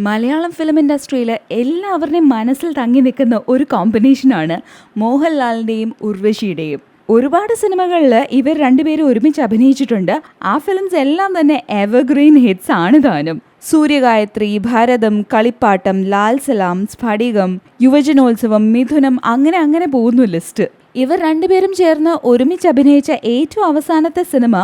Malayalam film ഇൻഡസ്ട്രിയിൽ എല്ലാവരുടെയും മനസ്സിൽ തങ്ങി നിൽക്കുന്ന ഒരു കോമ്പിനേഷനാണ് മോഹൻലാലിൻ്റെയും ഉർവശിയുടെയും. ഒരുപാട് സിനിമകളിൽ ഇവർ രണ്ടുപേരും ഒരുമിച്ച് അഭിനയിച്ചിട്ടുണ്ട്. ആ ഫിലിംസ് എല്ലാം തന്നെ എവർഗ്രീൻ ഹിറ്റ്സ് ആണ് താനും. സൂര്യഗായത്രി, ഭരതം, കളിപ്പാട്ടം, ലാൽ സലാം, സ്ഫടികം, യുവജനോത്സവം, മിഥുനം, അങ്ങനെ പോകുന്നു ലിസ്റ്റ്. ഇവർ രണ്ടുപേരും ചേർന്ന് ഒരുമിച്ച് അഭിനയിച്ച ഏറ്റവും അവസാനത്തെ സിനിമ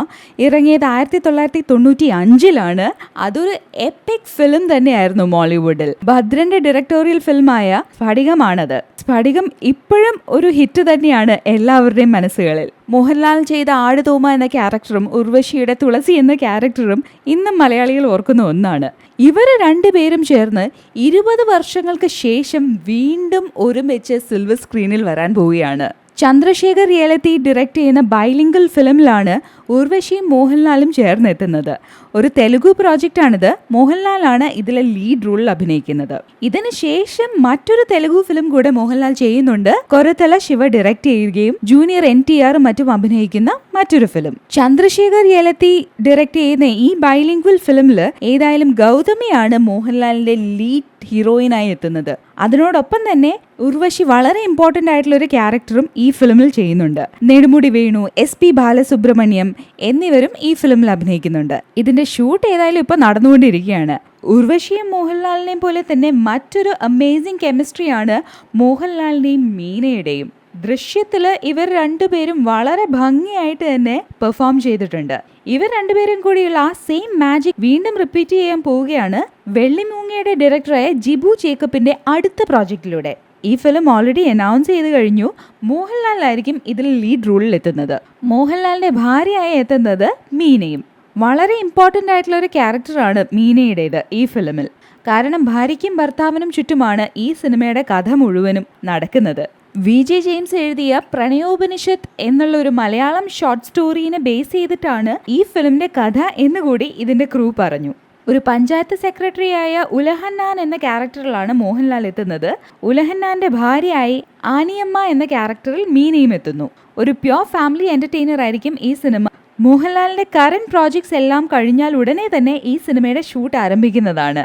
ഇറങ്ങിയത് 1995 അതൊരു എപ്പിക് ഫിലിം തന്നെയായിരുന്നു മോളിവുഡിൽ. ഭദ്രന്റെ ഡയറക്ടോറിയൽ ഫിലിമായ സ്ഫടികമാണത്. സ്ഫടികം ഇപ്പോഴും ഒരു ഹിറ്റ് തന്നെയാണ് എല്ലാവരുടെയും മനസ്സുകളിൽ. മോഹൻലാൽ ചെയ്ത ആടുതോമ എന്ന ക്യാരക്ടറും ഉർവശിയുടെ തുളസി എന്ന ക്യാരക്ടറും ഇന്നും മലയാളികൾ ഓർക്കുന്ന ഒന്നാണ്. ഇവർ രണ്ടുപേരും ചേർന്ന് 20 വർഷങ്ങൾക്ക് ശേഷം വീണ്ടും ഒരുമിച്ച് സിൽവർ സ്ക്രീനിൽ വരാൻ പോവുകയാണ്. ചന്ദ്രശേഖർ യേലത്തി ഡയറക്റ്റ് ചെയ്യുന്ന ബൈലിംഗൽ ഫിലിമിലാണ് ഉർവശിയും മോഹൻലാലും ചേർന്നെത്തുന്നത്. ഒരു തെലുഗു പ്രോജക്റ്റാണിത്. മോഹൻലാലാണ് ഇതിലെ ലീഡ് റോളിൽ അഭിനയിക്കുന്നത്. ഇതിന് ശേഷം മറ്റൊരു തെലുഗു ഫിലിം കൂടെ മോഹൻലാൽ ചെയ്യുന്നുണ്ട്. കൊരത്തല ശിവ ഡയറക്റ്റ് ചെയ്യുകയും ജൂനിയർ NTR മറ്റും അഭിനയിക്കുന്ന മറ്റൊരു ഫിലിം. ചന്ദ്രശേഖർ യേലത്തി ഡയറക്റ്റ് ചെയ്യുന്ന ഈ ബൈലിംഗ്വൽ ഫിലിമിൽ ഏതായാലും ഗൗതമിയാണ് മോഹൻലാലിന്റെ ലീഡ് ഹീറോയിനായി എത്തുന്നത്. അതിനോടൊപ്പം തന്നെ ഉർവശി വളരെ ഇമ്പോർട്ടൻ്റ് ആയിട്ടുള്ള ഒരു ക്യാരക്ടറും ഈ ഫിലിമിൽ ചെയ്യുന്നുണ്ട്. നെടുമുടി വേണു, SP ബാലസുബ്രഹ്മണ്യം എന്നിവരും ഈ ഫിലിമിൽ അഭിനയിക്കുന്നുണ്ട്. ഇതിന്റെ ഷൂട്ട് ഏതായാലും ഇപ്പൊ നടന്നുകൊണ്ടിരിക്കുകയാണ്. ഉർവശിയും മോഹൻലാലിനെയും പോലെ തന്നെ മറ്റൊരു അമേസിംഗ് കെമിസ്ട്രിയാണ് മോഹൻലാലിന്റെയും മീനയുടെയും. ദൃശ്യത്തിൽ ഇവർ രണ്ടുപേരും വളരെ ഭംഗിയായിട്ട് തന്നെ പെർഫോം ചെയ്തിട്ടുണ്ട്. ഇവർ രണ്ടുപേരും കൂടിയുള്ള ആ സെയിം മാജിക് വീണ്ടും റിപ്പീറ്റ് ചെയ്യാൻ പോവുകയാണ് വെള്ളിമൂങ്ങയുടെ ഡയറക്ടറായ ജിബു ജേക്കബിന്റെ അടുത്ത പ്രോജക്റ്റിലൂടെ. ഈ ഫിലിം ഓൾറെഡി അനൗൺസ് ചെയ്ത് കഴിഞ്ഞു. മോഹൻലാലായിരിക്കും ഇതിൽ ലീഡ് റോളിൽ എത്തുന്നത്. മോഹൻലാലിന്റെ ഭാര്യയായി എത്തുന്നത് മീനയും. വളരെ ഇമ്പോർട്ടൻ്റ് ആയിട്ടുള്ള ഒരു ക്യാരക്ടറാണ് മീനയുടേത് ഈ ഫിലിമിൽ. കാരണം ഭാര്യയ്ക്കും ഭർത്താവിനും ചുറ്റുമാണ് ഈ സിനിമയുടെ കഥ മുഴുവനും നടക്കുന്നത്. VJ ജെയിംസ് എഴുതിയ പ്രണയോപനിഷത്ത് എന്നുള്ള ഒരു മലയാളം ഷോർട്ട് സ്റ്റോറിനെ ബേസ് ചെയ്തിട്ടാണ് ഈ ഫിലിമിന്റെ കഥ എന്നുകൂടി ഇതിന്റെ ക്രൂ പറഞ്ഞു. ഒരു പഞ്ചായത്ത് സെക്രട്ടറിയായ ഉലഹന്നാൻ എന്ന ക്യാരക്ടറിലാണ് മോഹൻലാൽ എത്തുന്നത്. ഉലഹന്നാന്റെ ഭാര്യയായി ആനിയമ്മ എന്ന ക്യാരക്ടറിൽ മീനയും എത്തുന്നു. ഒരു പ്യോർ ഫാമിലി എന്റർടൈനർ ആയിരിക്കും ഈ സിനിമ. മോഹൻലാലിന്റെ കറന്റ് പ്രോജക്ട്സ് എല്ലാം കഴിഞ്ഞാൽ ഉടനെ തന്നെ ഈ സിനിമയുടെ ഷൂട്ട് ആരംഭിക്കുന്നതാണ്.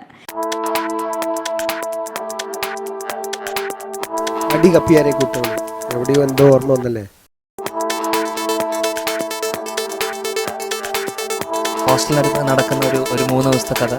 അടി കപ്പിയാരെ കൂട്ടുകൾ എവിടെയോ എന്തോ ഓർമ്മ വന്നല്ലേ. ഹോസ്റ്റലിനടുത്ത് നടക്കുന്ന ഒരു 3 ദിവസത്തെ കഥ.